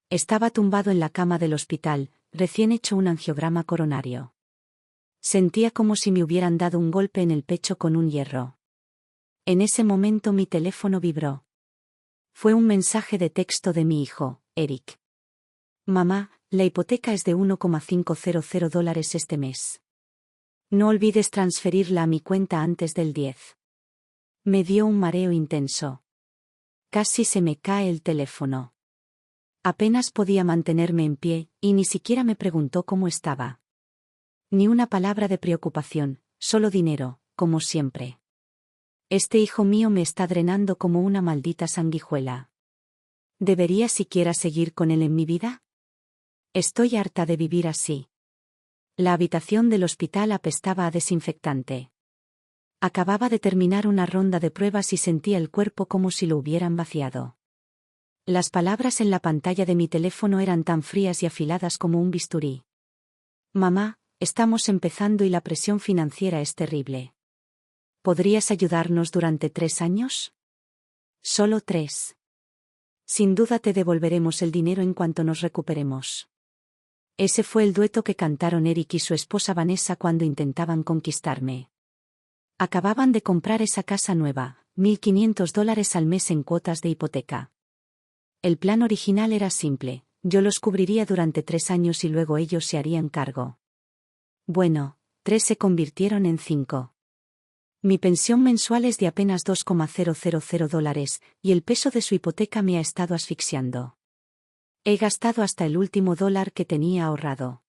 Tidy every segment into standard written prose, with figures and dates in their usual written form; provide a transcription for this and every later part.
Estaba tumbado en la cama del hospital, recién hecho un angiograma coronario. Sentía como si me hubieran dado un golpe en el pecho con un hierro. En ese momento mi teléfono vibró. Fue un mensaje de texto de mi hijo, Eric. Mamá, la hipoteca es de $1,500 este mes. No olvides transferirla a mi cuenta antes del 10. Me dio un mareo intenso. Casi se me cae el teléfono. Apenas podía mantenerme en pie, y ni siquiera me preguntó cómo estaba. Ni una palabra de preocupación, solo dinero, como siempre. Este hijo mío me está drenando como una maldita sanguijuela. ¿Debería siquiera seguir con él en mi vida? Estoy harta de vivir así. La habitación del hospital apestaba a desinfectante. Acababa de terminar una ronda de pruebas y sentía el cuerpo como si lo hubieran vaciado. Las palabras en la pantalla de mi teléfono eran tan frías y afiladas como un bisturí. Mamá, estamos empezando y la presión financiera es terrible. ¿Podrías ayudarnos durante 3 años? Solo 3. Sin duda te devolveremos el dinero en cuanto nos recuperemos. Ese fue el dueto que cantaron Eric y su esposa Vanessa cuando intentaban conquistarme. Acababan de comprar esa casa nueva, $1,500 al mes en cuotas de hipoteca. El plan original era simple, yo los cubriría durante 3 años y luego ellos se harían cargo. Bueno, 3 se convirtieron en 5. Mi pensión mensual es de apenas $2,000 y el peso de su hipoteca me ha estado asfixiando. He gastado hasta el último dólar que tenía ahorrado.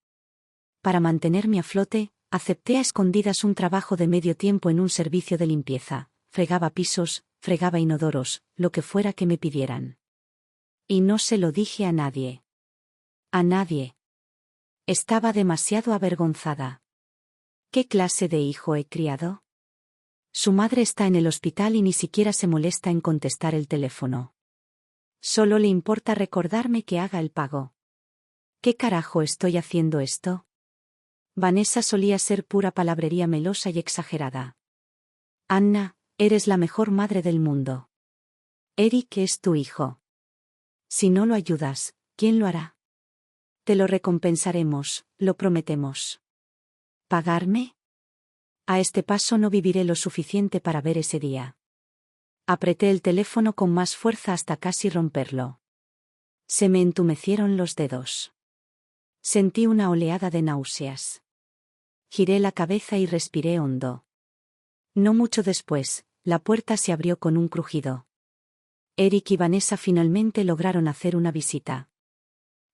Para mantenerme a flote, acepté a escondidas un trabajo de medio tiempo en un servicio de limpieza, fregaba pisos, fregaba inodoros, lo que fuera que me pidieran. Y no se lo dije a nadie. A nadie. Estaba demasiado avergonzada. ¿Qué clase de hijo he criado? Su madre está en el hospital y ni siquiera se molesta en contestar el teléfono. Solo le importa recordarme que haga el pago. ¿Qué carajo estoy haciendo esto? Vanessa solía ser pura palabrería melosa y exagerada. Anna, eres la mejor madre del mundo. Eric es tu hijo. Si no lo ayudas, ¿quién lo hará? Te lo recompensaremos, lo prometemos. ¿Pagarme? A este paso no viviré lo suficiente para ver ese día. Apreté el teléfono con más fuerza hasta casi romperlo. Se me entumecieron los dedos. Sentí una oleada de náuseas. Giré la cabeza y respiré hondo. No mucho después, la puerta se abrió con un crujido. Eric y Vanessa finalmente lograron hacer una visita.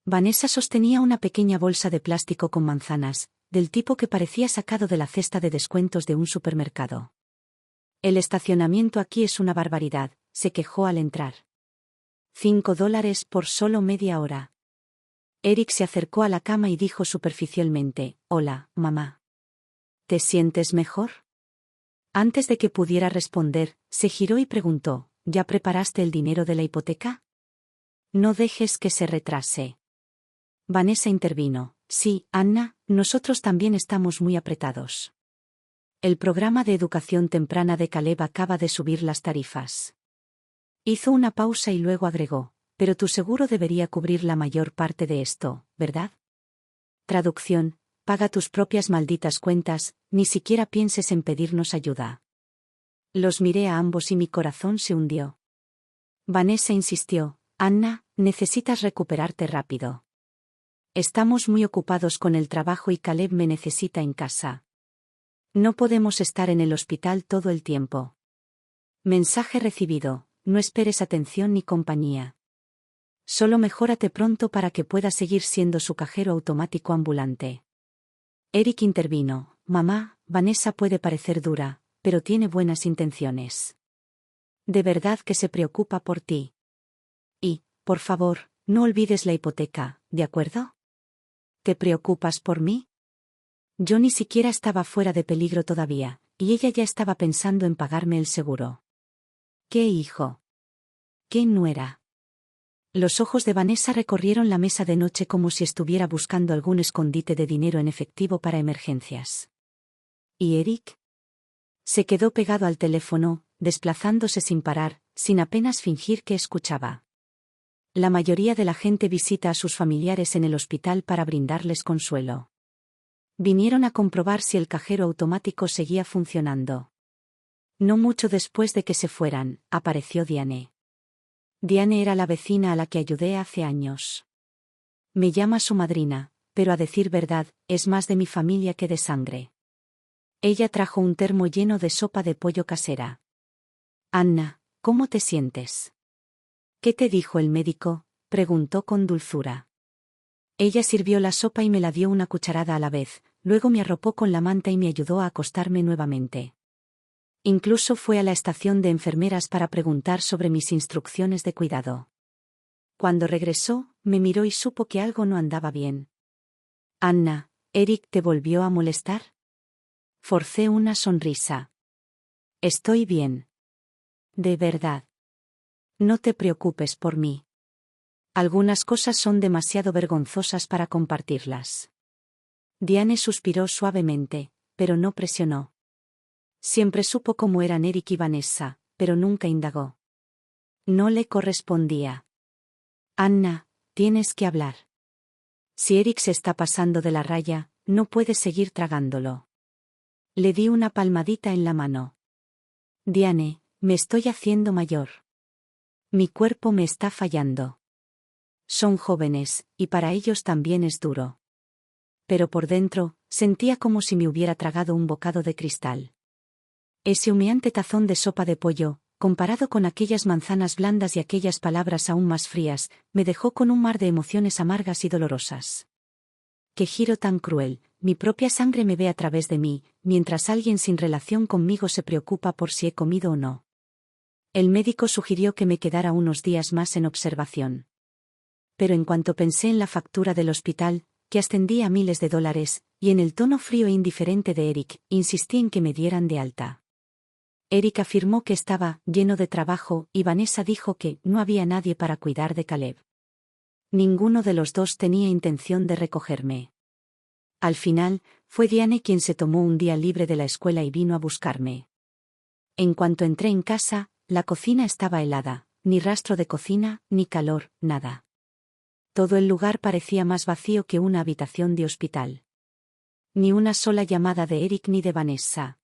Vanessa sostenía una pequeña bolsa de plástico con manzanas, del tipo que parecía sacado de la cesta de descuentos de un supermercado. El estacionamiento aquí es una barbaridad, se quejó al entrar. $5 por solo media hora. Eric se acercó a la cama y dijo superficialmente, «Hola, mamá. ¿Te sientes mejor?» Antes de que pudiera responder, se giró y preguntó, ¿ya preparaste el dinero de la hipoteca? No dejes que se retrase. Vanessa intervino, «Sí, Anna, nosotros también estamos muy apretados. El programa de educación temprana de Caleb acaba de subir las tarifas». Hizo una pausa y luego agregó, «Pero tu seguro debería cubrir la mayor parte de esto, ¿verdad?» Traducción, paga tus propias malditas cuentas, ni siquiera pienses en pedirnos ayuda. Los miré a ambos y mi corazón se hundió. Vanessa insistió, «Anna, necesitas recuperarte rápido. Estamos muy ocupados con el trabajo y Caleb me necesita en casa. No podemos estar en el hospital todo el tiempo». Mensaje recibido, no esperes atención ni compañía. Solo mejórate pronto para que puedas seguir siendo su cajero automático ambulante. Eric intervino, «Mamá, Vanessa puede parecer dura, pero tiene buenas intenciones. De verdad que se preocupa por ti. Y, por favor, no olvides la hipoteca, ¿de acuerdo? ¿Te preocupas por mí?» Yo ni siquiera estaba fuera de peligro todavía, y ella ya estaba pensando en pagarme el seguro. ¿Qué hijo? ¿Qué nuera? Los ojos de Vanessa recorrieron la mesa de noche como si estuviera buscando algún escondite de dinero en efectivo para emergencias. ¿Y Eric? Se quedó pegado al teléfono, desplazándose sin parar, sin apenas fingir que escuchaba. La mayoría de la gente visita a sus familiares en el hospital para brindarles consuelo. Vinieron a comprobar si el cajero automático seguía funcionando. No mucho después de que se fueran, apareció Diane. Diane era la vecina a la que ayudé hace años. Me llama su madrina, pero a decir verdad, es más de mi familia que de sangre. Ella trajo un termo lleno de sopa de pollo casera. Anna, ¿cómo te sientes? ¿Qué te dijo el médico?, preguntó con dulzura. Ella sirvió la sopa y me la dio una cucharada a la vez, luego me arropó con la manta y me ayudó a acostarme nuevamente. Incluso fue a la estación de enfermeras para preguntar sobre mis instrucciones de cuidado. Cuando regresó, me miró y supo que algo no andaba bien. Anna, ¿Eric te volvió a molestar? Forcé una sonrisa. Estoy bien. De verdad. No te preocupes por mí. Algunas cosas son demasiado vergonzosas para compartirlas. Diane suspiró suavemente, pero no presionó. Siempre supo cómo eran Eric y Vanessa, pero nunca indagó. No le correspondía. Anna, tienes que hablar. Si Eric se está pasando de la raya, no puedes seguir tragándolo. Le di una palmadita en la mano. Diane, me estoy haciendo mayor. Mi cuerpo me está fallando. Son jóvenes, y para ellos también es duro. Pero por dentro, sentía como si me hubiera tragado un bocado de cristal. Ese humeante tazón de sopa de pollo, comparado con aquellas manzanas blandas y aquellas palabras aún más frías, me dejó con un mar de emociones amargas y dolorosas. Qué giro tan cruel, mi propia sangre me ve a través de mí, mientras alguien sin relación conmigo se preocupa por si he comido o no. El médico sugirió que me quedara unos días más en observación. Pero en cuanto pensé en la factura del hospital, que ascendía a miles de dólares, y en el tono frío e indiferente de Eric, insistí en que me dieran de alta. Eric afirmó que estaba lleno de trabajo y Vanessa dijo que no había nadie para cuidar de Caleb. Ninguno de los dos tenía intención de recogerme. Al final, fue Diane quien se tomó un día libre de la escuela y vino a buscarme. En cuanto entré en casa, la cocina estaba helada, ni rastro de cocina, ni calor, nada. Todo el lugar parecía más vacío que una habitación de hospital. Ni una sola llamada de Eric ni de Vanessa.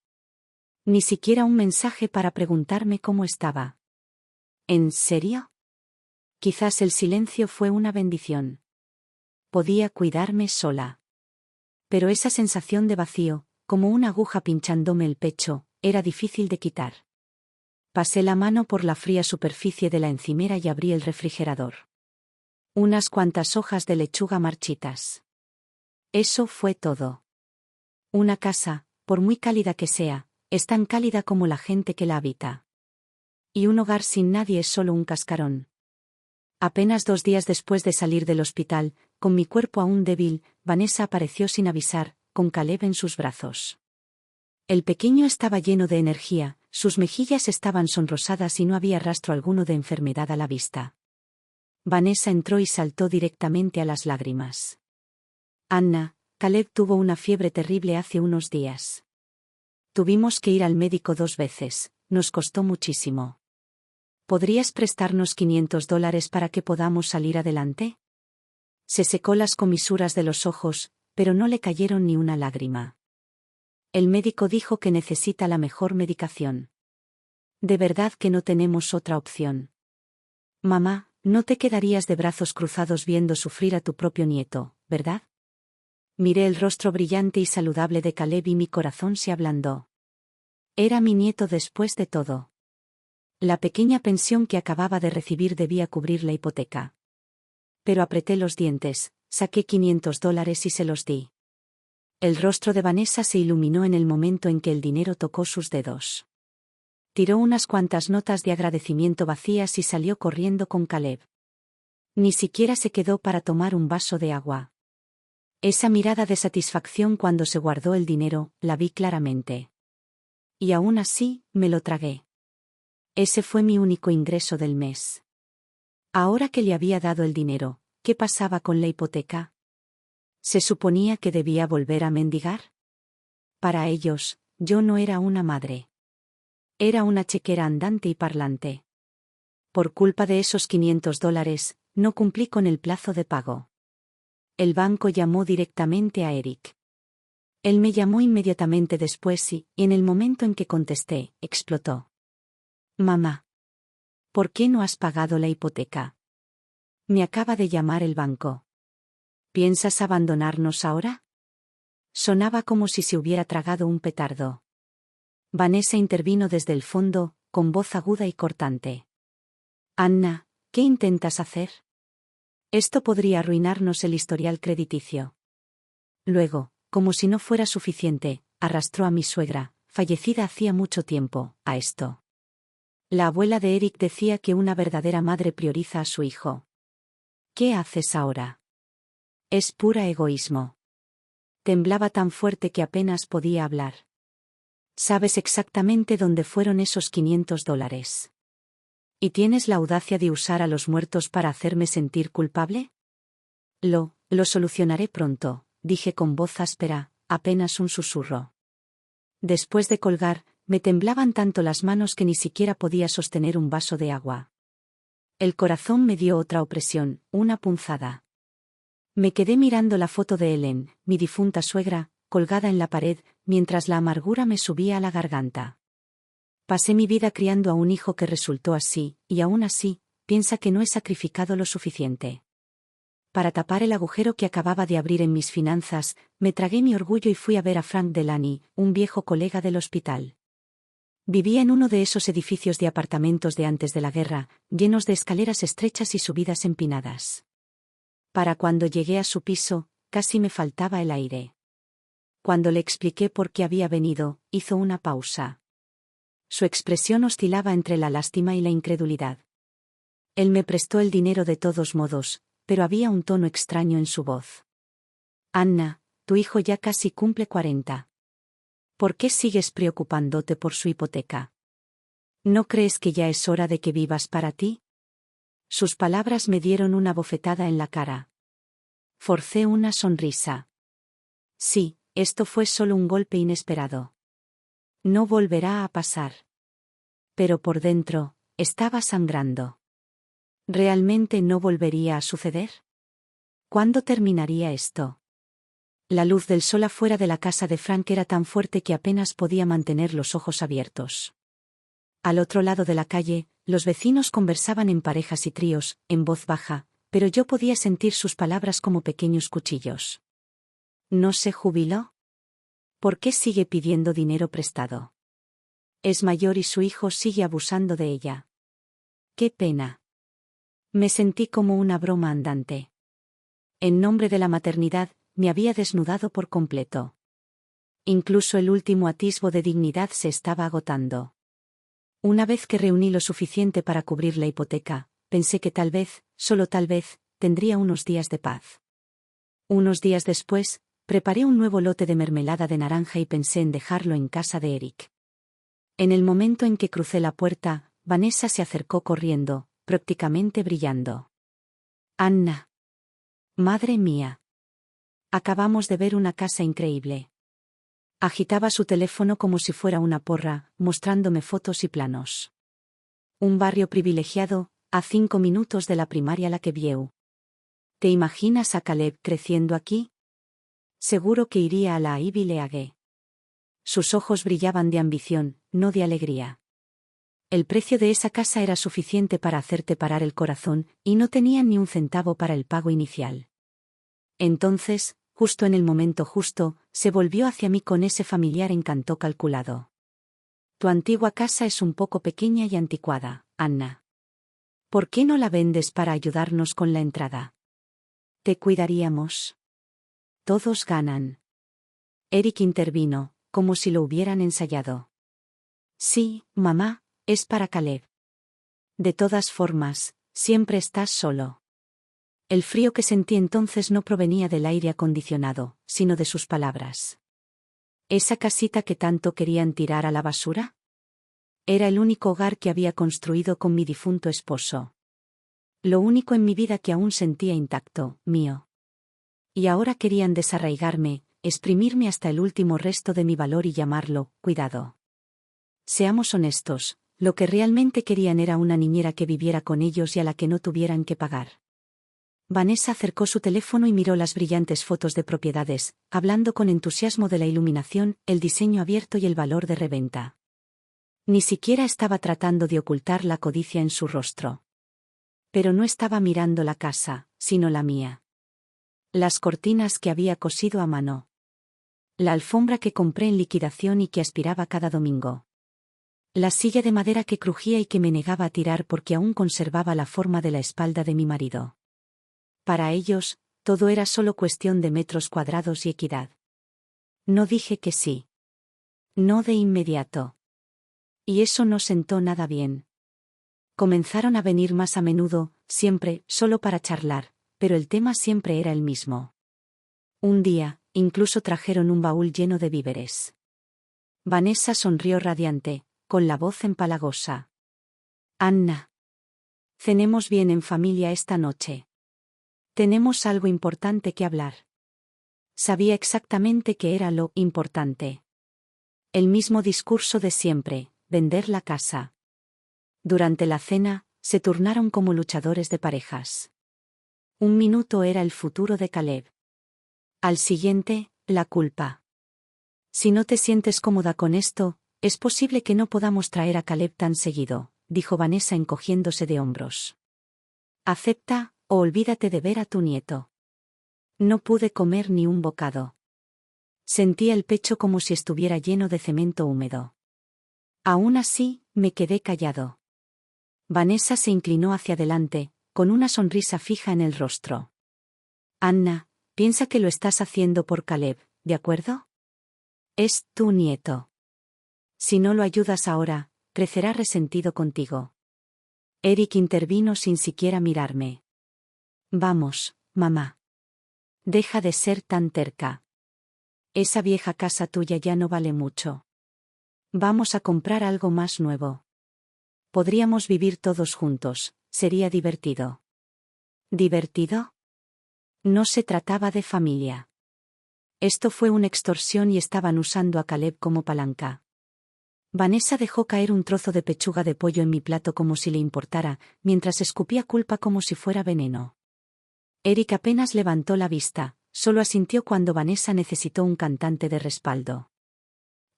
Ni siquiera un mensaje para preguntarme cómo estaba. ¿En serio? Quizás el silencio fue una bendición. Podía cuidarme sola. Pero esa sensación de vacío, como una aguja pinchándome el pecho, era difícil de quitar. Pasé la mano por la fría superficie de la encimera y abrí el refrigerador. Unas cuantas hojas de lechuga marchitas. Eso fue todo. Una casa, por muy cálida que sea, es tan cálida como la gente que la habita. Y un hogar sin nadie es solo un cascarón. Apenas 2 días después de salir del hospital, con mi cuerpo aún débil, Vanessa apareció sin avisar, con Caleb en sus brazos. El pequeño estaba lleno de energía, sus mejillas estaban sonrosadas y no había rastro alguno de enfermedad a la vista. Vanessa entró y saltó directamente a las lágrimas. Anna, Caleb tuvo una fiebre terrible hace unos días. Tuvimos que ir al médico 2 veces, nos costó muchísimo. ¿Podrías prestarnos $500 para que podamos salir adelante? Se secó las comisuras de los ojos, pero no le cayeron ni una lágrima. El médico dijo que necesita la mejor medicación. De verdad que no tenemos otra opción. Mamá, no te quedarías de brazos cruzados viendo sufrir a tu propio nieto, ¿verdad? Miré el rostro brillante y saludable de Caleb y mi corazón se ablandó. Era mi nieto después de todo. La pequeña pensión que acababa de recibir debía cubrir la hipoteca. Pero apreté los dientes, saqué $500 y se los di. El rostro de Vanessa se iluminó en el momento en que el dinero tocó sus dedos. Tiró unas cuantas notas de agradecimiento vacías y salió corriendo con Caleb. Ni siquiera se quedó para tomar un vaso de agua. Esa mirada de satisfacción cuando se guardó el dinero, la vi claramente. Y aún así, me lo tragué. Ese fue mi único ingreso del mes. Ahora que le había dado el dinero, ¿qué pasaba con la hipoteca? ¿Se suponía que debía volver a mendigar? Para ellos, yo no era una madre. Era una chequera andante y parlante. Por culpa de esos $500, no cumplí con el plazo de pago. El banco llamó directamente a Eric. Él me llamó inmediatamente después y, en el momento en que contesté, explotó. Mamá. ¿Por qué no has pagado la hipoteca? Me acaba de llamar el banco. ¿Piensas abandonarnos ahora? Sonaba como si se hubiera tragado un petardo. Vanessa intervino desde el fondo, con voz aguda y cortante. Anna, ¿qué intentas hacer? Esto podría arruinarnos el historial crediticio. Luego, como si no fuera suficiente, arrastró a mi suegra, fallecida hacía mucho tiempo, a esto. La abuela de Eric decía que una verdadera madre prioriza a su hijo. ¿Qué haces ahora? Es pura egoísmo. Temblaba tan fuerte que apenas podía hablar. ¿Sabes exactamente dónde fueron esos $500? ¿Y tienes la audacia de usar a los muertos para hacerme sentir culpable? Lo solucionaré pronto, dije con voz áspera, apenas un susurro. Después de colgar, me temblaban tanto las manos que ni siquiera podía sostener un vaso de agua. El corazón me dio otra opresión, una punzada. Me quedé mirando la foto de Ellen, mi difunta suegra, colgada en la pared, mientras la amargura me subía a la garganta. Pasé mi vida criando a un hijo que resultó así, y aún así, piensa que no he sacrificado lo suficiente. Para tapar el agujero que acababa de abrir en mis finanzas, me tragué mi orgullo y fui a ver a Frank Delany, un viejo colega del hospital. Vivía en uno de esos edificios de apartamentos de antes de la guerra, llenos de escaleras estrechas y subidas empinadas. Para cuando llegué a su piso, casi me faltaba el aire. Cuando le expliqué por qué había venido, hizo una pausa. Su expresión oscilaba entre la lástima y la incredulidad. Él me prestó el dinero de todos modos, pero había un tono extraño en su voz. Anna, tu hijo ya casi cumple 40. ¿Por qué sigues preocupándote por su hipoteca? ¿No crees que ya es hora de que vivas para ti? Sus palabras me dieron una bofetada en la cara. Forcé una sonrisa. Sí, esto fue solo un golpe inesperado. No volverá a pasar. Pero por dentro, estaba sangrando. ¿Realmente no volvería a suceder? ¿Cuándo terminaría esto? La luz del sol afuera de la casa de Frank era tan fuerte que apenas podía mantener los ojos abiertos. Al otro lado de la calle, los vecinos conversaban en parejas y tríos, en voz baja, pero yo podía sentir sus palabras como pequeños cuchillos. ¿No se jubiló? ¿Por qué sigue pidiendo dinero prestado? Es mayor y su hijo sigue abusando de ella. ¡Qué pena! Me sentí como una broma andante. En nombre de la maternidad, me había desnudado por completo. Incluso el último atisbo de dignidad se estaba agotando. Una vez que reuní lo suficiente para cubrir la hipoteca, pensé que tal vez, solo tal vez, tendría unos días de paz. Unos días después, preparé un nuevo lote de mermelada de naranja y pensé en dejarlo en casa de Eric. En el momento en que crucé la puerta, Vanessa se acercó corriendo, prácticamente brillando. Anna. Madre mía. Acabamos de ver una casa increíble. Agitaba su teléfono como si fuera una porra, mostrándome fotos y planos. Un barrio privilegiado, a 5 minutos de la primaria Lakeview. ¿Te imaginas a Caleb creciendo aquí? Seguro que iría a la Ivy League. Sus ojos brillaban de ambición, no de alegría. El precio de esa casa era suficiente para hacerte parar el corazón, y no tenían ni un centavo para el pago inicial. Entonces, justo en el momento justo, se volvió hacia mí con ese familiar encanto calculado. Tu antigua casa es un poco pequeña y anticuada, Anna. ¿Por qué no la vendes para ayudarnos con la entrada? Te cuidaríamos. Todos ganan. Eric intervino, como si lo hubieran ensayado. Sí, mamá, es para Caleb. De todas formas, siempre estás solo. El frío que sentí entonces no provenía del aire acondicionado, sino de sus palabras. ¿Esa casita que tanto querían tirar a la basura? Era el único hogar que había construido con mi difunto esposo. Lo único en mi vida que aún sentía intacto, mío. Y ahora querían desarraigarme, exprimirme hasta el último resto de mi valor y llamarlo cuidado. Seamos honestos, lo que realmente querían era una niñera que viviera con ellos y a la que no tuvieran que pagar. Vanessa acercó su teléfono y miró las brillantes fotos de propiedades, hablando con entusiasmo de la iluminación, el diseño abierto y el valor de reventa. Ni siquiera estaba tratando de ocultar la codicia en su rostro. Pero no estaba mirando la casa, sino la mía. Las cortinas que había cosido a mano. La alfombra que compré en liquidación y que aspiraba cada domingo. La silla de madera que crujía y que me negaba a tirar porque aún conservaba la forma de la espalda de mi marido. Para ellos, todo era solo cuestión de metros cuadrados y equidad. No dije que sí. No de inmediato. Y eso no sentó nada bien. Comenzaron a venir más a menudo, siempre, solo para charlar, pero el tema siempre era el mismo. Un día, incluso trajeron un baúl lleno de víveres. Vanessa sonrió radiante, con la voz empalagosa. Anna. Cenemos bien en familia esta noche. Tenemos algo importante que hablar. Sabía exactamente qué era lo importante. El mismo discurso de siempre, vender la casa. Durante la cena, se turnaron como luchadores de parejas. Un minuto era el futuro de Caleb. Al siguiente, la culpa. Si no te sientes cómoda con esto, es posible que no podamos traer a Caleb tan seguido, dijo Vanessa encogiéndose de hombros. Acepta, o olvídate de ver a tu nieto. No pude comer ni un bocado. Sentía el pecho como si estuviera lleno de cemento húmedo. Aún así, me quedé callado. Vanessa se inclinó hacia adelante, con una sonrisa fija en el rostro. Anna, piensa que lo estás haciendo por Caleb, ¿de acuerdo? Es tu nieto. Si no lo ayudas ahora, crecerá resentido contigo. Eric intervino sin siquiera mirarme. Vamos, mamá. Deja de ser tan terca. Esa vieja casa tuya ya no vale mucho. Vamos a comprar algo más nuevo. Podríamos vivir todos juntos, sería divertido. ¿Divertido? No se trataba de familia. Esto fue una extorsión y estaban usando a Caleb como palanca. Vanessa dejó caer un trozo de pechuga de pollo en mi plato como si le importara, mientras escupía culpa como si fuera veneno. Eric apenas levantó la vista, solo asintió cuando Vanessa necesitó un cantante de respaldo.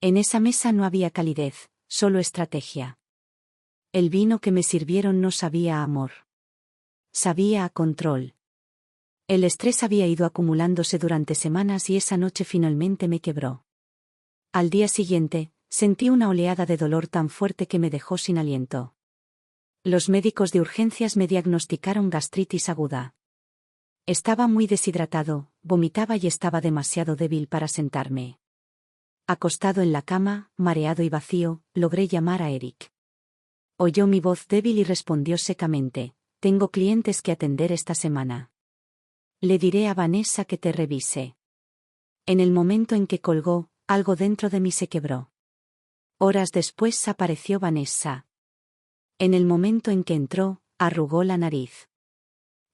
En esa mesa no había calidez, solo estrategia. El vino que me sirvieron no sabía a amor. Sabía a control. El estrés había ido acumulándose durante semanas y esa noche finalmente me quebró. Al día siguiente, sentí una oleada de dolor tan fuerte que me dejó sin aliento. Los médicos de urgencias me diagnosticaron gastritis aguda. Estaba muy deshidratado, vomitaba y estaba demasiado débil para sentarme. Acostado en la cama, mareado y vacío, logré llamar a Eric. Oyó mi voz débil y respondió secamente: tengo clientes que atender esta semana. Le diré a Vanessa que te revise. En el momento en que colgó, algo dentro de mí se quebró. Horas después apareció Vanessa. En el momento en que entró, arrugó la nariz.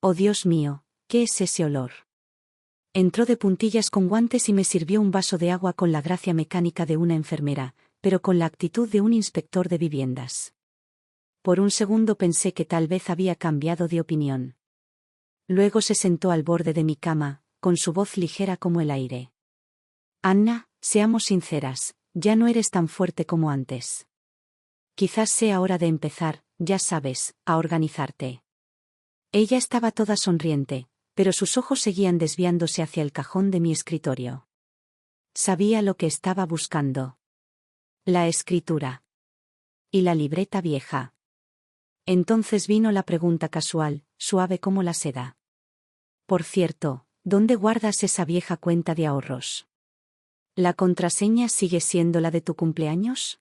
Oh Dios mío, ¿qué es ese olor? Entró de puntillas con guantes y me sirvió un vaso de agua con la gracia mecánica de una enfermera, pero con la actitud de un inspector de viviendas. Por un segundo pensé que tal vez había cambiado de opinión. Luego se sentó al borde de mi cama, con su voz ligera como el aire. Anna, seamos sinceras, ya no eres tan fuerte como antes. Quizás sea hora de empezar, ya sabes, a organizarte. Ella estaba toda sonriente, pero sus ojos seguían desviándose hacia el cajón de mi escritorio. Sabía lo que estaba buscando. La escritura. Y la libreta vieja. Entonces vino la pregunta casual, suave como la seda. Por cierto, ¿dónde guardas esa vieja cuenta de ahorros? ¿La contraseña sigue siendo la de tu cumpleaños?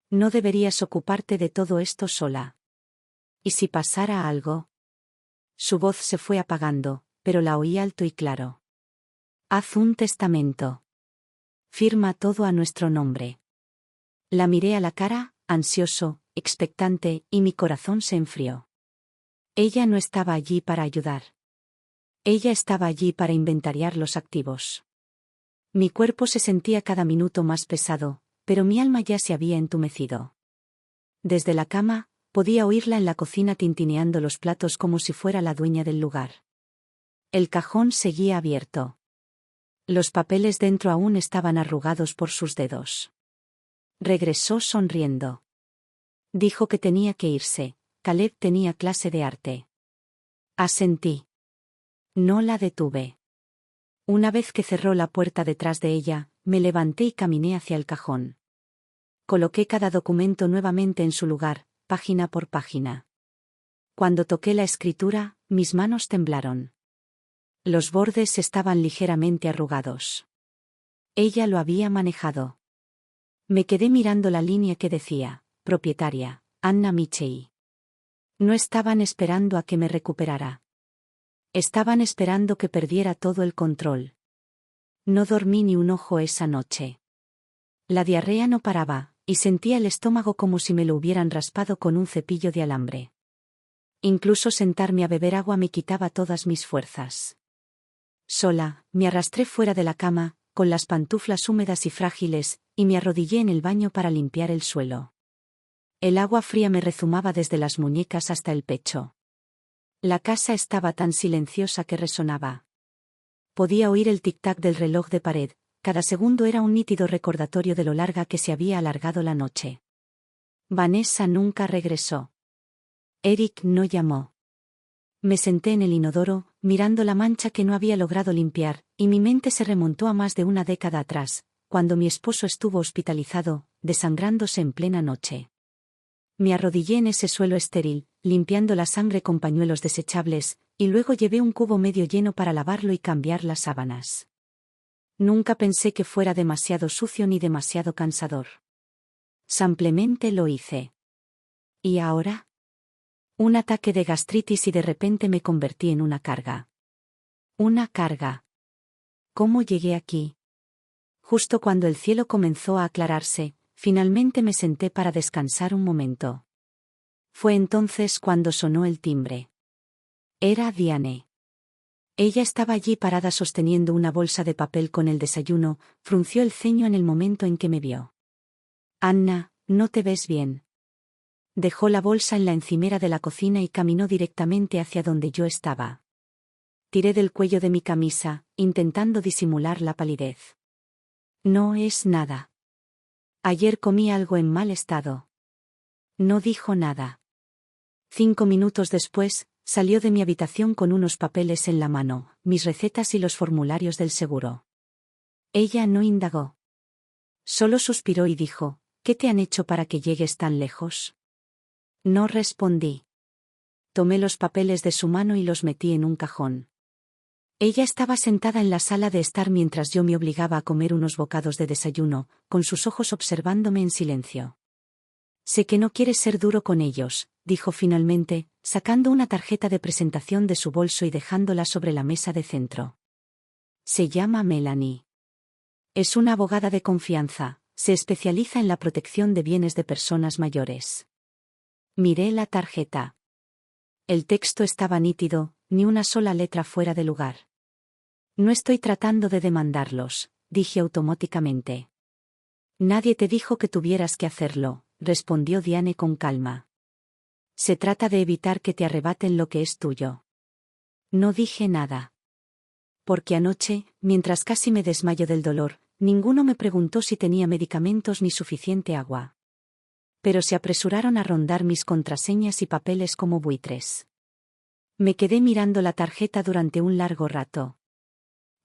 No deberías ocuparte de todo esto sola. ¿Y si pasara algo? Su voz se fue apagando, pero la oí alto y claro. Haz un testamento. Firma todo a nuestro nombre. La miré a la cara, ansioso, expectante, y mi corazón se enfrió. Ella no estaba allí para ayudar. Ella estaba allí para inventariar los activos. Mi cuerpo se sentía cada minuto más pesado, pero mi alma ya se había entumecido. Desde la cama, podía oírla en la cocina tintineando los platos como si fuera la dueña del lugar. El cajón seguía abierto. Los papeles dentro aún estaban arrugados por sus dedos. Regresó sonriendo. Dijo que tenía que irse. Caleb tenía clase de arte. Asentí. No la detuve. Una vez que cerró la puerta detrás de ella, me levanté y caminé hacia el cajón. Coloqué cada documento nuevamente en su lugar, página por página. Cuando toqué la escritura, mis manos temblaron. Los bordes estaban ligeramente arrugados. Ella lo había manejado. Me quedé mirando la línea que decía, propietaria, Anna Michei. No estaban esperando a que me recuperara. Estaban esperando que perdiera todo el control. No dormí ni un ojo esa noche. La diarrea no paraba, y sentía el estómago como si me lo hubieran raspado con un cepillo de alambre. Incluso sentarme a beber agua me quitaba todas mis fuerzas. Sola, me arrastré fuera de la cama, con las pantuflas húmedas y frágiles, y me arrodillé en el baño para limpiar el suelo. El agua fría me rezumaba desde las muñecas hasta el pecho. La casa estaba tan silenciosa que resonaba. Podía oír el tic-tac del reloj de pared, cada segundo era un nítido recordatorio de lo larga que se había alargado la noche. Vanessa nunca regresó. Eric no llamó. Me senté en el inodoro, mirando la mancha que no había logrado limpiar, y mi mente se remontó a más de una década atrás, cuando mi esposo estuvo hospitalizado, desangrándose en plena noche. Me arrodillé en ese suelo estéril, limpiando la sangre con pañuelos desechables, y luego llevé un cubo medio lleno para lavarlo y cambiar las sábanas. Nunca pensé que fuera demasiado sucio ni demasiado cansador. Simplemente lo hice. ¿Y ahora? Un ataque de gastritis y de repente me convertí en una carga. Una carga. ¿Cómo llegué aquí? Justo cuando el cielo comenzó a aclararse, finalmente me senté para descansar un momento. Fue entonces cuando sonó el timbre. Era Diane. Ella estaba allí parada sosteniendo una bolsa de papel con el desayuno, frunció el ceño en el momento en que me vio. Anna, no te ves bien. Dejó la bolsa en la encimera de la cocina y caminó directamente hacia donde yo estaba. Tiré del cuello de mi camisa, intentando disimular la palidez. No es nada. Ayer comí algo en mal estado. No dijo nada. 5 minutos después, salió de mi habitación con unos papeles en la mano, mis recetas y los formularios del seguro. Ella no indagó. Solo suspiró y dijo, ¿qué te han hecho para que llegues tan lejos? No respondí. Tomé los papeles de su mano y los metí en un cajón. Ella estaba sentada en la sala de estar mientras yo me obligaba a comer unos bocados de desayuno, con sus ojos observándome en silencio. Sé que no quieres ser duro con ellos, dijo finalmente, sacando una tarjeta de presentación de su bolso y dejándola sobre la mesa de centro. Se llama Melanie. Es una abogada de confianza, se especializa en la protección de bienes de personas mayores. Miré la tarjeta. El texto estaba nítido, ni una sola letra fuera de lugar. No estoy tratando de demandarlos, dije automáticamente. Nadie te dijo que tuvieras que hacerlo, respondió Diane con calma. Se trata de evitar que te arrebaten lo que es tuyo. No dije nada. Porque anoche, mientras casi me desmayo del dolor, ninguno me preguntó si tenía medicamentos ni suficiente agua. Pero se apresuraron a rondar mis contraseñas y papeles como buitres. Me quedé mirando la tarjeta durante un largo rato.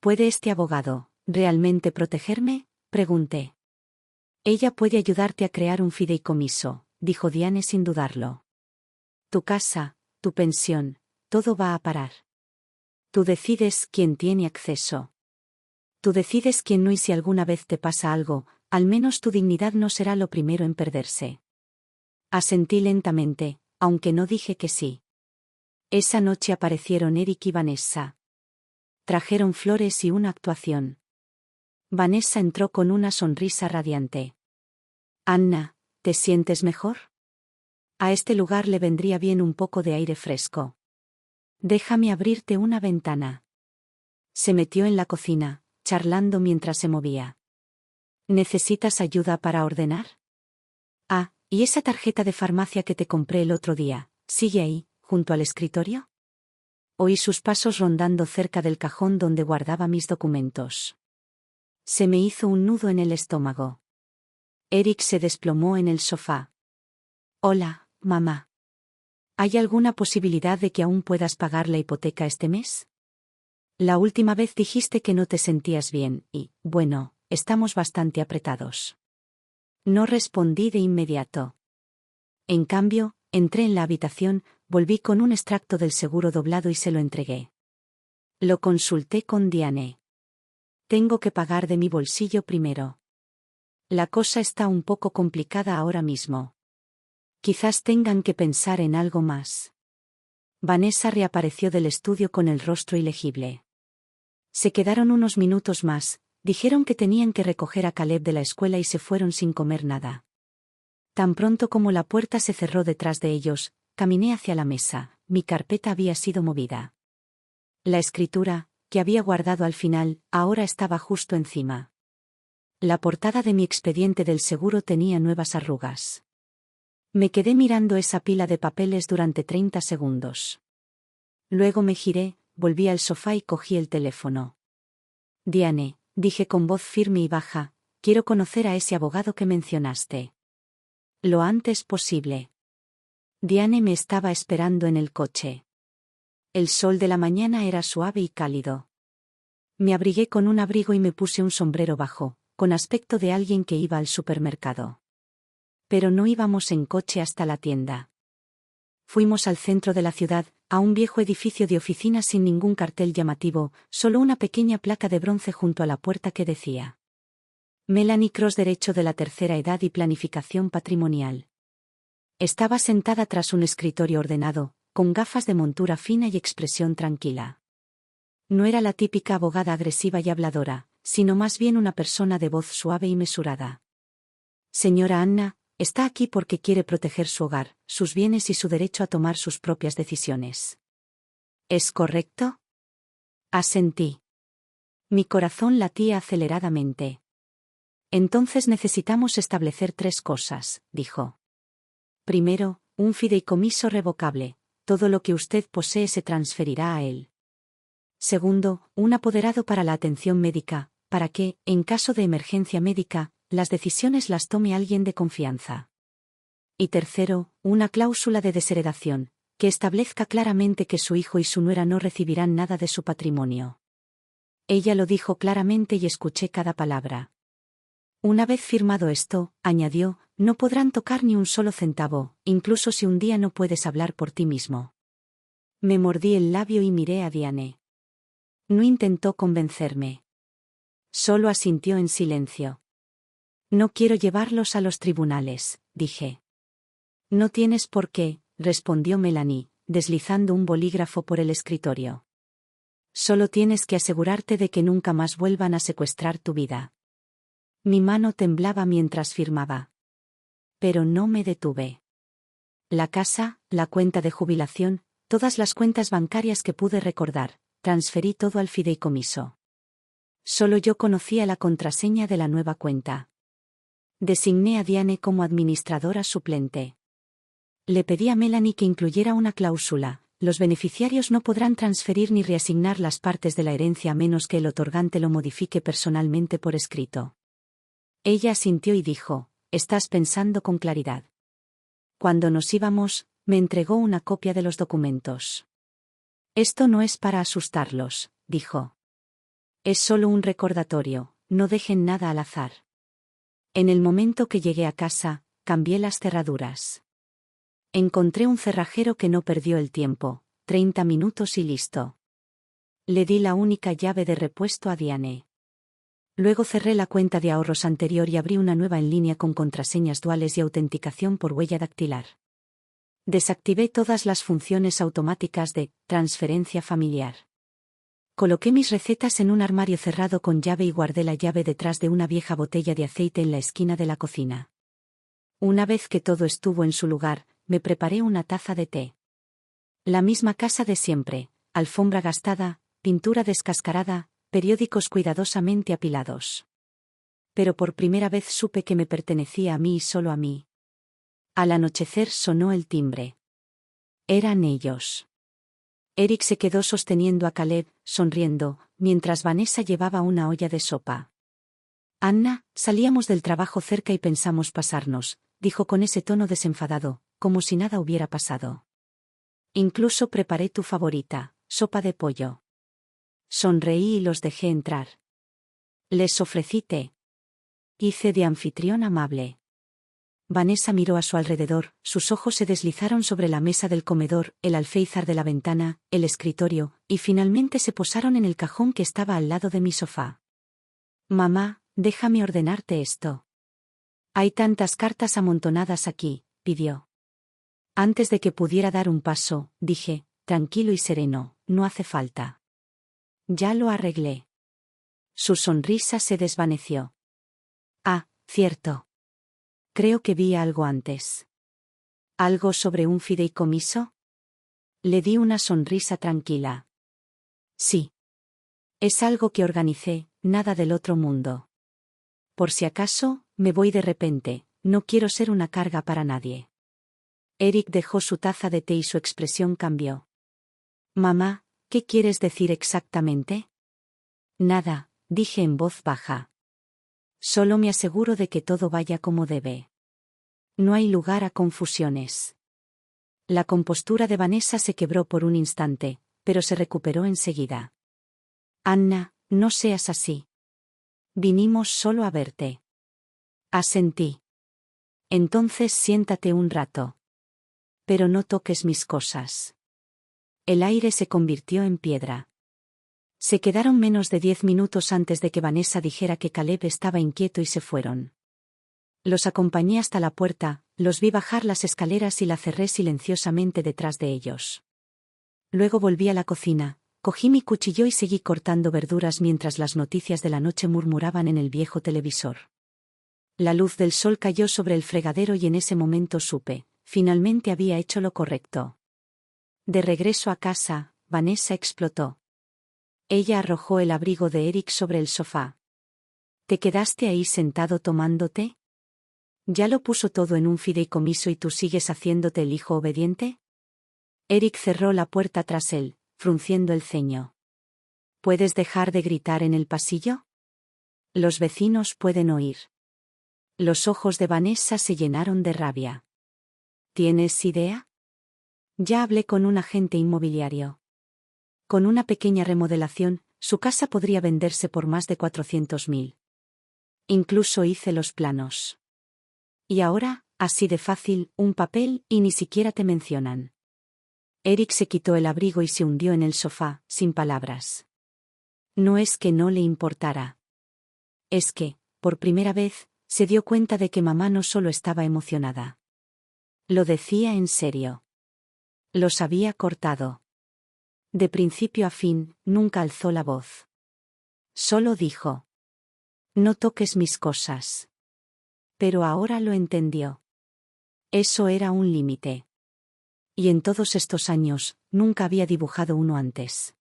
¿Puede este abogado realmente protegerme?, pregunté. Ella puede ayudarte a crear un fideicomiso, dijo Diane sin dudarlo. Tu casa, tu pensión, todo va a parar. Tú decides quién tiene acceso. Tú decides quién no, y si alguna vez te pasa algo, al menos tu dignidad no será lo primero en perderse. Asentí lentamente, aunque no dije que sí. Esa noche aparecieron Eric y Vanessa. Trajeron flores y una actuación. Vanessa entró con una sonrisa radiante. Anna, ¿te sientes mejor? A este lugar le vendría bien un poco de aire fresco. Déjame abrirte una ventana. Se metió en la cocina, charlando mientras se movía. ¿Necesitas ayuda para ordenar? Ah, ¿y esa tarjeta de farmacia que te compré el otro día, sigue ahí, junto al escritorio? Oí sus pasos rondando cerca del cajón donde guardaba mis documentos. Se me hizo un nudo en el estómago. Eric se desplomó en el sofá. Hola, mamá. ¿Hay alguna posibilidad de que aún puedas pagar la hipoteca este mes? La última vez dijiste que no te sentías bien y, bueno, estamos bastante apretados. No respondí de inmediato. En cambio, entré en la habitación, volví con un extracto del seguro doblado y se lo entregué. Lo consulté con Diane. Tengo que pagar de mi bolsillo primero. La cosa está un poco complicada ahora mismo. Quizás tengan que pensar en algo más. Vanessa reapareció del estudio con el rostro ilegible. Se quedaron unos minutos más, dijeron que tenían que recoger a Caleb de la escuela y se fueron sin comer nada. Tan pronto como la puerta se cerró detrás de ellos, caminé hacia la mesa, mi carpeta había sido movida. La escritura, que había guardado al final, ahora estaba justo encima. La portada de mi expediente del seguro tenía nuevas arrugas. Me quedé mirando esa pila de papeles durante 30 segundos. Luego me giré, volví al sofá y cogí el teléfono. Diane, dije con voz firme y baja, quiero conocer a ese abogado que mencionaste. Lo antes posible. Diane me estaba esperando en el coche. El sol de la mañana era suave y cálido. Me abrigué con un abrigo y me puse un sombrero bajo, con aspecto de alguien que iba al supermercado. Pero no íbamos en coche hasta la tienda. Fuimos al centro de la ciudad, a un viejo edificio de oficinas sin ningún cartel llamativo, solo una pequeña placa de bronce junto a la puerta que decía: Melanie Cross, Derecho de la Tercera Edad y Planificación Patrimonial. Estaba sentada tras un escritorio ordenado, con gafas de montura fina y expresión tranquila. No era la típica abogada agresiva y habladora, sino más bien una persona de voz suave y mesurada. Señora Anna, está aquí porque quiere proteger su hogar, sus bienes y su derecho a tomar sus propias decisiones. ¿Es correcto? Asentí. Mi corazón latía aceleradamente. Entonces necesitamos establecer 3 cosas, dijo. Primero, un fideicomiso revocable. Todo lo que usted posee se transferirá a él. Segundo, un apoderado para la atención médica, para que, en caso de emergencia médica, las decisiones las tome alguien de confianza. Y tercero, una cláusula de desheredación, que establezca claramente que su hijo y su nuera no recibirán nada de su patrimonio. Ella lo dijo claramente y escuché cada palabra. Una vez firmado esto, añadió, no podrán tocar ni un solo centavo, incluso si un día no puedes hablar por ti mismo. Me mordí el labio y miré a Diane. No intentó convencerme. Solo asintió en silencio. No quiero llevarlos a los tribunales, dije. No tienes por qué, respondió Melanie, deslizando un bolígrafo por el escritorio. Solo tienes que asegurarte de que nunca más vuelvan a secuestrar tu vida. Mi mano temblaba mientras firmaba. Pero no me detuve. La casa, la cuenta de jubilación, todas las cuentas bancarias que pude recordar, transferí todo al fideicomiso. Solo yo conocía la contraseña de la nueva cuenta. Designé a Diane como administradora suplente. Le pedí a Melanie que incluyera una cláusula: los beneficiarios no podrán transferir ni reasignar las partes de la herencia a menos que el otorgante lo modifique personalmente por escrito. Ella asintió y dijo: estás pensando con claridad. Cuando nos íbamos, me entregó una copia de los documentos. Esto no es para asustarlos, dijo. Es solo un recordatorio, no dejen nada al azar. En el momento que llegué a casa, cambié las cerraduras. Encontré un cerrajero que no perdió el tiempo, 30 minutos y listo. Le di la única llave de repuesto a Diane. Luego cerré la cuenta de ahorros anterior y abrí una nueva en línea con contraseñas duales y autenticación por huella dactilar. Desactivé todas las funciones automáticas de transferencia familiar. Coloqué mis recetas en un armario cerrado con llave y guardé la llave detrás de una vieja botella de aceite en la esquina de la cocina. Una vez que todo estuvo en su lugar, me preparé una taza de té. La misma casa de siempre: alfombra gastada, pintura descascarada, periódicos cuidadosamente apilados. Pero por primera vez supe que me pertenecía a mí y solo a mí. Al anochecer sonó el timbre. Eran ellos. Eric se quedó sosteniendo a Caleb, sonriendo, mientras Vanessa llevaba una olla de sopa. Anna, salíamos del trabajo cerca y pensamos pasarnos, dijo con ese tono desenfadado, como si nada hubiera pasado. Incluso preparé tu favorita, sopa de pollo. Sonreí y los dejé entrar. Les ofrecí té. Hice de anfitrión amable. Vanessa miró a su alrededor, sus ojos se deslizaron sobre la mesa del comedor, el alféizar de la ventana, el escritorio, y finalmente se posaron en el cajón que estaba al lado de mi sofá. Mamá, déjame ordenarte esto. Hay tantas cartas amontonadas aquí, pidió. Antes de que pudiera dar un paso, dije, tranquilo y sereno, no hace falta. Ya lo arreglé. Su sonrisa se desvaneció. Ah, cierto. Creo que vi algo antes. ¿Algo sobre un fideicomiso? Le di una sonrisa tranquila. Sí. Es algo que organicé, nada del otro mundo. Por si acaso, me voy de repente, no quiero ser una carga para nadie. Eric dejó su taza de té y su expresión cambió. Mamá, ¿qué quieres decir exactamente? Nada, dije en voz baja. Solo me aseguro de que todo vaya como debe. No hay lugar a confusiones. La compostura de Vanessa se quebró por un instante, pero se recuperó enseguida. Anna, no seas así. Vinimos solo a verte. Asentí. Entonces siéntate un rato. Pero no toques mis cosas. El aire se convirtió en piedra. Se quedaron menos de 10 minutos antes de que Vanessa dijera que Caleb estaba inquieto y se fueron. Los acompañé hasta la puerta, los vi bajar las escaleras y la cerré silenciosamente detrás de ellos. Luego volví a la cocina, cogí mi cuchillo y seguí cortando verduras mientras las noticias de la noche murmuraban en el viejo televisor. La luz del sol cayó sobre el fregadero y en ese momento supe, finalmente había hecho lo correcto. De regreso a casa, Vanessa explotó. Ella arrojó el abrigo de Eric sobre el sofá. ¿Te quedaste ahí sentado tomando té? ¿Ya lo puso todo en un fideicomiso y tú sigues haciéndote el hijo obediente? Eric cerró la puerta tras él, frunciendo el ceño. ¿Puedes dejar de gritar en el pasillo? Los vecinos pueden oír. Los ojos de Vanessa se llenaron de rabia. ¿Tienes idea? Ya hablé con un agente inmobiliario. Con una pequeña remodelación, su casa podría venderse por más de 400.000. Incluso hice los planos. Y ahora, así de fácil, un papel y ni siquiera te mencionan. Eric se quitó el abrigo y se hundió en el sofá, sin palabras. No es que no le importara. Es que, por primera vez, se dio cuenta de que mamá no solo estaba emocionada. Lo decía en serio. Los había cortado. De principio a fin, nunca alzó la voz. Solo dijo: no toques mis cosas. Pero ahora lo entendió. Eso era un límite. Y en todos estos años, nunca había dibujado uno antes.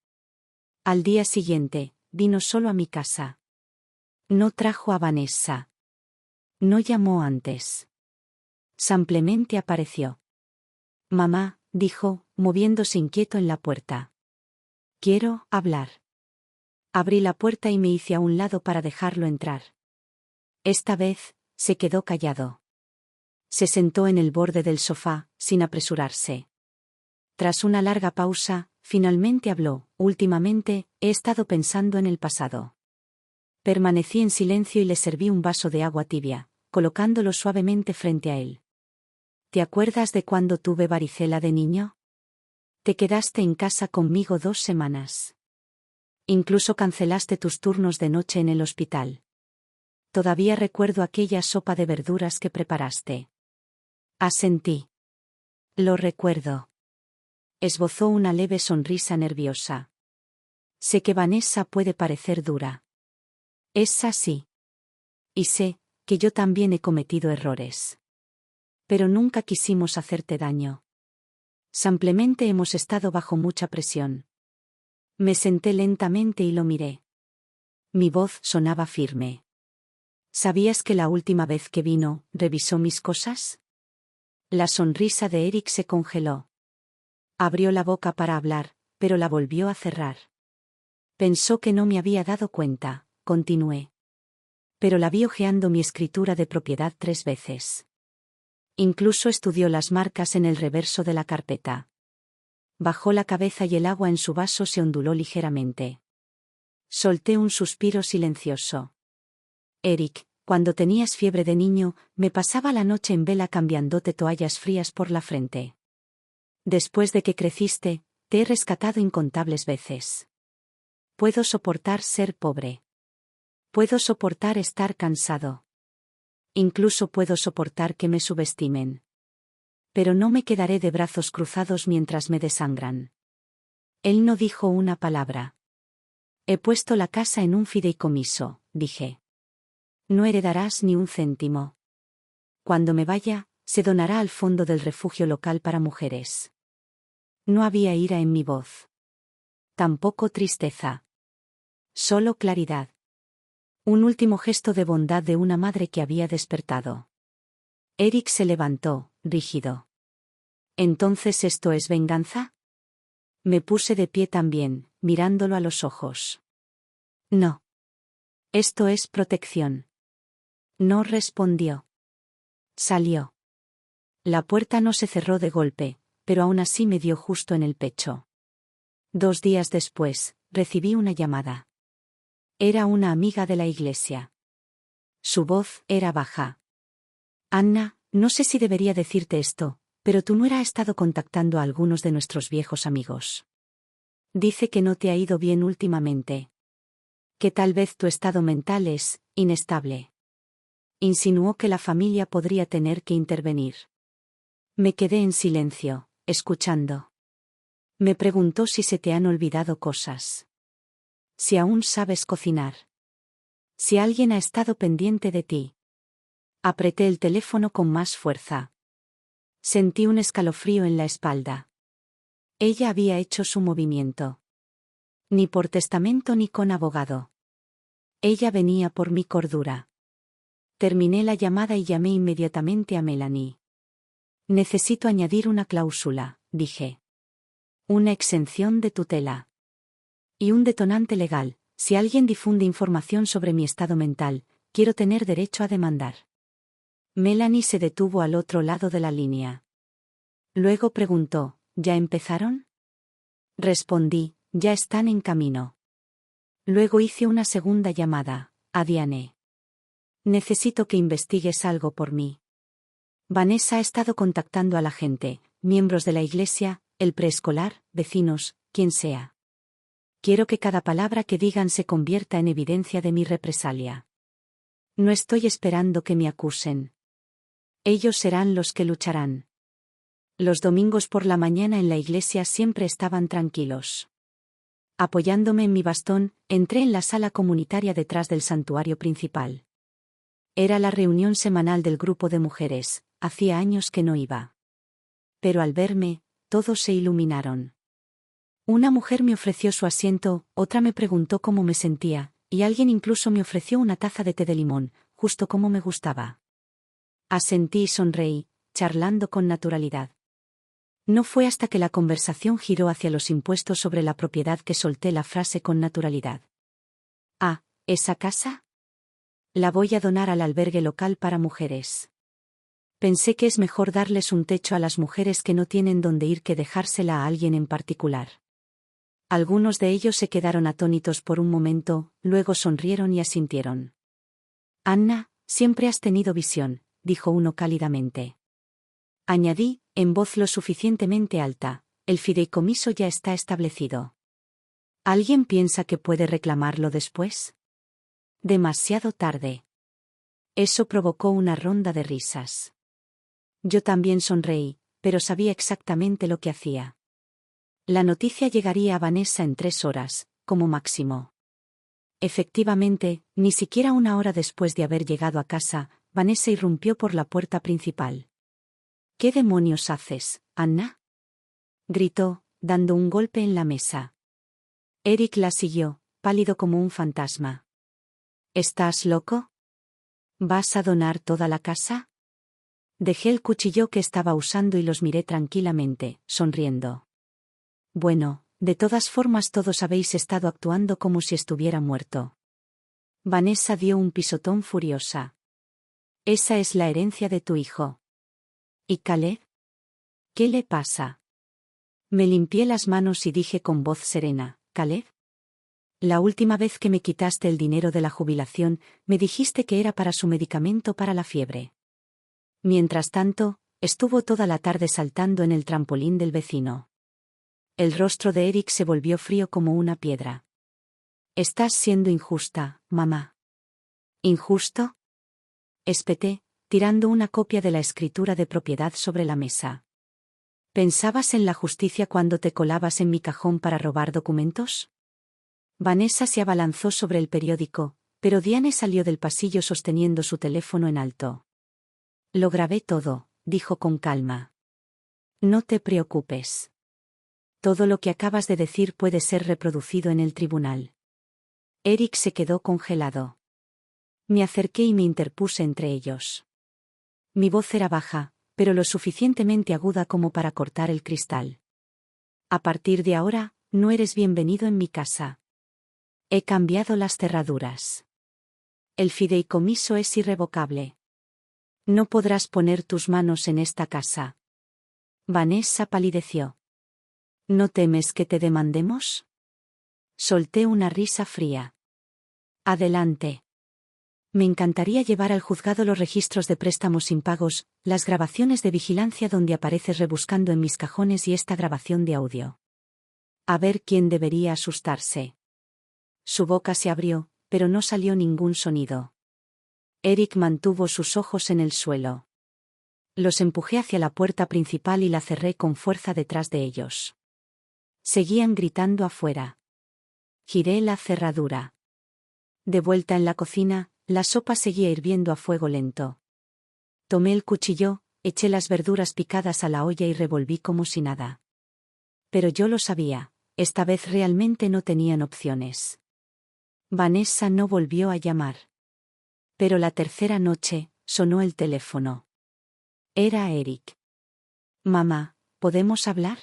Al día siguiente, vino solo a mi casa. No trajo a Vanessa. No llamó antes. Simplemente apareció. Mamá, dijo, moviéndose inquieto en la puerta. Quiero hablar. Abrí la puerta y me hice a un lado para dejarlo entrar. Esta vez, se quedó callado. Se sentó en el borde del sofá, sin apresurarse. Tras una larga pausa, finalmente habló: últimamente, he estado pensando en el pasado. Permanecí en silencio y le serví un vaso de agua tibia, colocándolo suavemente frente a él. ¿Te acuerdas de cuando tuve varicela de niño? Te quedaste en casa conmigo 2 semanas. Incluso cancelaste tus turnos de noche en el hospital. Todavía recuerdo aquella sopa de verduras que preparaste. Asentí. Lo recuerdo. Esbozó una leve sonrisa nerviosa. Sé que Vanessa puede parecer dura. Es así. Y sé que yo también he cometido errores. Pero nunca quisimos hacerte daño. Simplemente hemos estado bajo mucha presión. Me senté lentamente y lo miré. Mi voz sonaba firme. ¿Sabías que la última vez que vino, revisó mis cosas? La sonrisa de Eric se congeló. Abrió la boca para hablar, pero la volvió a cerrar. Pensó que no me había dado cuenta, continué. Pero la vi hojeando mi escritura de propiedad 3 veces. Incluso estudió las marcas en el reverso de la carpeta. Bajó la cabeza y el agua en su vaso se onduló ligeramente. Solté un suspiro silencioso. Eric, cuando tenías fiebre de niño, me pasaba la noche en vela cambiándote toallas frías por la frente. Después de que creciste, te he rescatado incontables veces. Puedo soportar ser pobre. Puedo soportar estar cansado. Incluso puedo soportar que me subestimen. Pero no me quedaré de brazos cruzados mientras me desangran. Él no dijo una palabra. He puesto la casa en un fideicomiso, dije. No heredarás ni un céntimo. Cuando me vaya, se donará al fondo del refugio local para mujeres. No había ira en mi voz. Tampoco tristeza. Solo claridad. Un último gesto de bondad de una madre que había despertado. Eric se levantó, rígido. ¿Entonces esto es venganza? Me puse de pie también, mirándolo a los ojos. No. Esto es protección. No respondió. Salió. La puerta no se cerró de golpe, pero aún así me dio justo en el pecho. 2 días después, recibí una llamada. Era una amiga de la iglesia. Su voz era baja. Anna, no sé si debería decirte esto, pero tu nuera ha estado contactando a algunos de nuestros viejos amigos. Dice que no te ha ido bien últimamente. Que tal vez tu estado mental es inestable. Insinuó que la familia podría tener que intervenir. Me quedé en silencio, escuchando. Me preguntó si se te han olvidado cosas. Si aún sabes cocinar. Si alguien ha estado pendiente de ti. Apreté el teléfono con más fuerza. Sentí un escalofrío en la espalda. Ella había hecho su movimiento. Ni por testamento ni con abogado. Ella venía por mi cordura. Terminé la llamada y llamé inmediatamente a Melanie. Necesito añadir una cláusula, dije. Una exención de tutela. Y un detonante legal, si alguien difunde información sobre mi estado mental, quiero tener derecho a demandar. Melanie se detuvo al otro lado de la línea. Luego preguntó, ¿ya empezaron? Respondí, ya están en camino. Luego hice una segunda llamada, a Diane. Necesito que investigues algo por mí. Vanessa ha estado contactando a la gente, miembros de la iglesia, el preescolar, vecinos, quien sea. Quiero que cada palabra que digan se convierta en evidencia de mi represalia. No estoy esperando que me acusen. Ellos serán los que lucharán. Los domingos por la mañana en la iglesia siempre estaban tranquilos. Apoyándome en mi bastón, entré en la sala comunitaria detrás del santuario principal. Era la reunión semanal del grupo de mujeres, hacía años que no iba. Pero al verme, todos se iluminaron. Una mujer me ofreció su asiento, otra me preguntó cómo me sentía, y alguien incluso me ofreció una taza de té de limón, justo como me gustaba. Asentí y sonreí, charlando con naturalidad. No fue hasta que la conversación giró hacia los impuestos sobre la propiedad que solté la frase con naturalidad. Ah, ¿esa casa? La voy a donar al albergue local para mujeres. Pensé que es mejor darles un techo a las mujeres que no tienen dónde ir que dejársela a alguien en particular. Algunos de ellos se quedaron atónitos por un momento, luego sonrieron y asintieron. Anna, siempre has tenido visión, dijo uno cálidamente. Añadí, en voz lo suficientemente alta, el fideicomiso ya está establecido. ¿Alguien piensa que puede reclamarlo después? Demasiado tarde. Eso provocó una ronda de risas. Yo también sonreí, pero sabía exactamente lo que hacía. La noticia llegaría a Vanessa en 3 horas, como máximo. Efectivamente, ni siquiera 1 hora después de haber llegado a casa, Vanessa irrumpió por la puerta principal. ¿Qué demonios haces, Anna? Gritó, dando un golpe en la mesa. Eric la siguió, pálido como un fantasma. ¿Estás loco? ¿Vas a donar toda la casa? Dejé el cuchillo que estaba usando y los miré tranquilamente, sonriendo. Bueno, De todas formas todos habéis estado actuando como si estuviera muerto. Vanessa dio un pisotón furiosa. Esa es la herencia de tu hijo. ¿Y Caleb? ¿Qué le pasa? Me limpié las manos y dije con voz serena, ¿Caleb? La última vez que me quitaste el dinero de la jubilación, me dijiste que era para su medicamento para la fiebre. Mientras tanto, estuvo toda la tarde saltando en el trampolín del vecino. El rostro de Eric se volvió frío como una piedra. Estás siendo injusta, mamá. ¿Injusto? Espeté, tirando una copia de la escritura de propiedad sobre la mesa. ¿Pensabas en la justicia cuando te colabas en mi cajón para robar documentos? Vanessa se abalanzó sobre el periódico, pero Diane salió del pasillo sosteniendo su teléfono en alto. Lo grabé todo, dijo con calma. No te preocupes. Todo lo que acabas de decir puede ser reproducido en el tribunal. Eric se quedó congelado. Me acerqué y me interpuse entre ellos. Mi voz era baja, pero lo suficientemente aguda como para cortar el cristal. A partir de ahora, no eres bienvenido en mi casa. He cambiado las cerraduras. El fideicomiso es irrevocable. No podrás poner tus manos en esta casa. Vanessa palideció. ¿No temes que te demandemos? Solté una risa fría. Adelante. Me encantaría llevar al juzgado los registros de préstamos impagos, las grabaciones de vigilancia donde apareces rebuscando en mis cajones y esta grabación de audio. A ver quién debería asustarse. Su boca se abrió, pero no salió ningún sonido. Eric mantuvo sus ojos en el suelo. Los empujé hacia la puerta principal y la cerré con fuerza detrás de ellos. Seguían gritando afuera. Giré la cerradura. De vuelta en la cocina, la sopa seguía hirviendo a fuego lento. Tomé el cuchillo, eché las verduras picadas a la olla y revolví como si nada. Pero yo lo sabía, esta vez realmente no tenían opciones. Vanessa no volvió a llamar. Pero la tercera noche, sonó el teléfono. Era Eric. Mamá, ¿podemos hablar?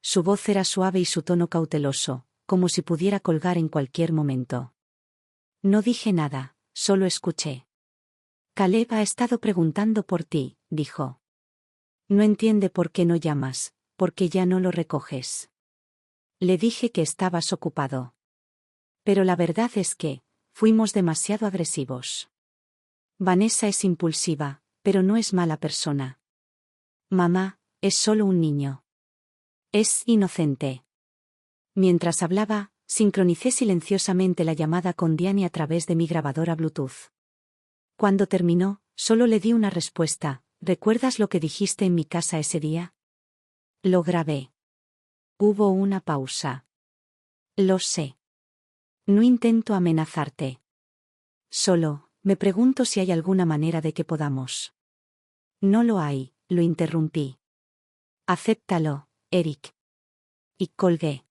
Su voz era suave y su tono cauteloso, como si pudiera colgar en cualquier momento. No dije nada, solo escuché. Caleb ha estado preguntando por ti, dijo. No entiende por qué no llamas, porque ya no lo recoges. Le dije que estabas ocupado. Pero la verdad es que, fuimos demasiado agresivos. Vanessa es impulsiva, pero no es mala persona. Mamá, es solo un niño. Es inocente. Mientras hablaba, sincronicé silenciosamente la llamada con Diane a través de mi grabadora Bluetooth. Cuando terminó, solo le di una respuesta. ¿Recuerdas lo que dijiste en mi casa ese día? Lo grabé. Hubo una pausa. Lo sé. No intento amenazarte. Solo, me pregunto si hay alguna manera de que podamos. No lo hay, lo interrumpí. Acéptalo, Eric. Y colgué.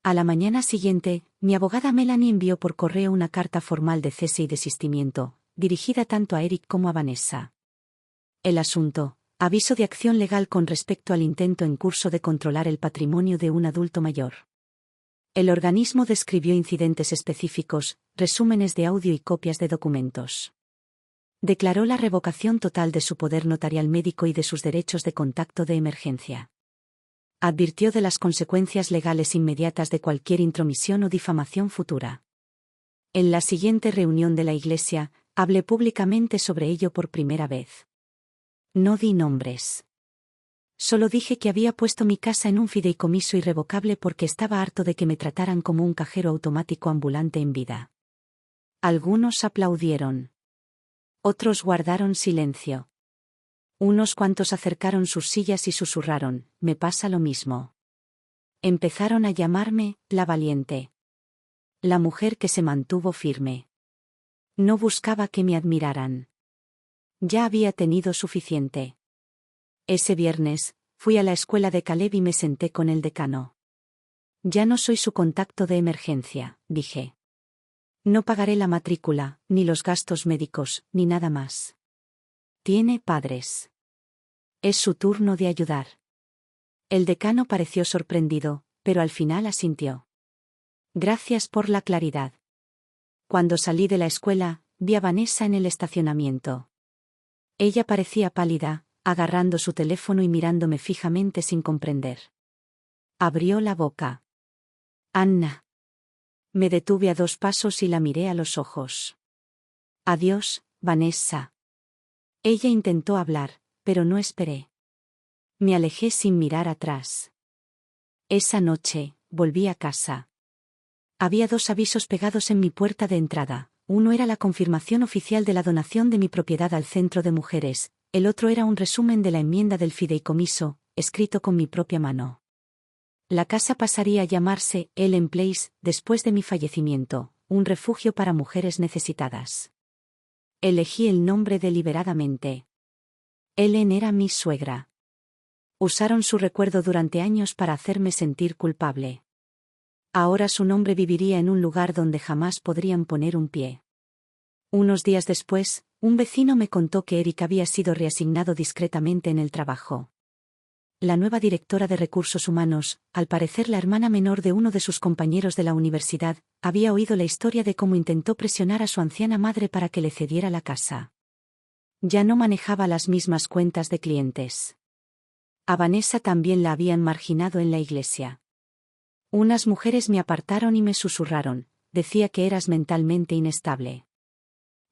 A la mañana siguiente, mi abogada Melanie envió por correo una carta formal de cese y desistimiento, dirigida tanto a Eric como a Vanessa. El asunto: aviso de acción legal con respecto al intento en curso de controlar el patrimonio de un adulto mayor. El organismo describió incidentes específicos, resúmenes de audio y copias de documentos. Declaró la revocación total de su poder notarial médico y de sus derechos de contacto de emergencia. Advirtió de las consecuencias legales inmediatas de cualquier intromisión o difamación futura. En la siguiente reunión de la Iglesia, hablé públicamente sobre ello por primera vez. No di nombres. Solo dije que había puesto mi casa en un fideicomiso irrevocable porque estaba harto de que me trataran como un cajero automático ambulante en vida. Algunos aplaudieron. Otros guardaron silencio. Unos cuantos acercaron sus sillas y susurraron, me pasa lo mismo. Empezaron a llamarme, la valiente. La mujer que se mantuvo firme. No buscaba que me admiraran. Ya había tenido suficiente. Ese viernes, fui a la escuela de Caleb y me senté con el decano. Ya no soy su contacto de emergencia, dije. No pagaré la matrícula, ni los gastos médicos, ni nada más. Tiene padres. Es su turno de ayudar. El decano pareció sorprendido, pero al final asintió. Gracias por la claridad. Cuando salí de la escuela, vi a Vanessa en el estacionamiento. Ella parecía pálida, agarrando su teléfono y mirándome fijamente sin comprender. Abrió la boca. Anna. Me detuve a 2 pasos y la miré a los ojos. Adiós, Vanessa. Ella intentó hablar, pero no esperé. Me alejé sin mirar atrás. Esa noche, volví a casa. Había 2 avisos pegados en mi puerta de entrada. Uno era la confirmación oficial de la donación de mi propiedad al centro de mujeres, el otro era un resumen de la enmienda del fideicomiso, escrito con mi propia mano. La casa pasaría a llamarse Ellen Place después de mi fallecimiento, un refugio para mujeres necesitadas. Elegí el nombre deliberadamente. Ellen era mi suegra. Usaron su recuerdo durante años para hacerme sentir culpable. Ahora su nombre viviría en un lugar donde jamás podrían poner un pie. Unos días después, un vecino me contó que Eric había sido reasignado discretamente en el trabajo. La nueva directora de recursos humanos, al parecer la hermana menor de uno de sus compañeros de la universidad, había oído la historia de cómo intentó presionar a su anciana madre para que le cediera la casa. Ya no manejaba las mismas cuentas de clientes. A Vanessa también la habían marginado en la iglesia. Unas mujeres me apartaron y me susurraron, decía que eras mentalmente inestable.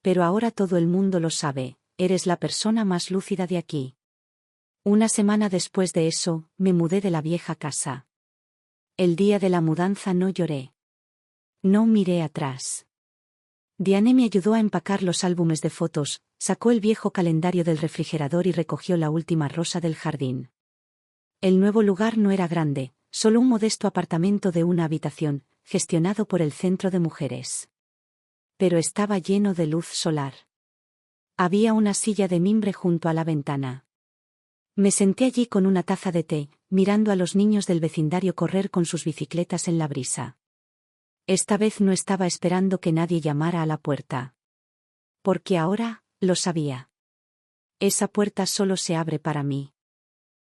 Pero ahora todo el mundo lo sabe, eres la persona más lúcida de aquí. Una semana después de eso, me mudé de la vieja casa. El día de la mudanza no lloré. No miré atrás. Diane me ayudó a empacar los álbumes de fotos, sacó el viejo calendario del refrigerador y recogió la última rosa del jardín. El nuevo lugar no era grande, solo un modesto apartamento de 1 habitación, gestionado por el Centro de Mujeres. Pero estaba lleno de luz solar. Había una silla de mimbre junto a la ventana. Me senté allí con una taza de té, mirando a los niños del vecindario correr con sus bicicletas en la brisa. Esta vez no estaba esperando que nadie llamara a la puerta. Porque ahora, lo sabía. Esa puerta solo se abre para mí.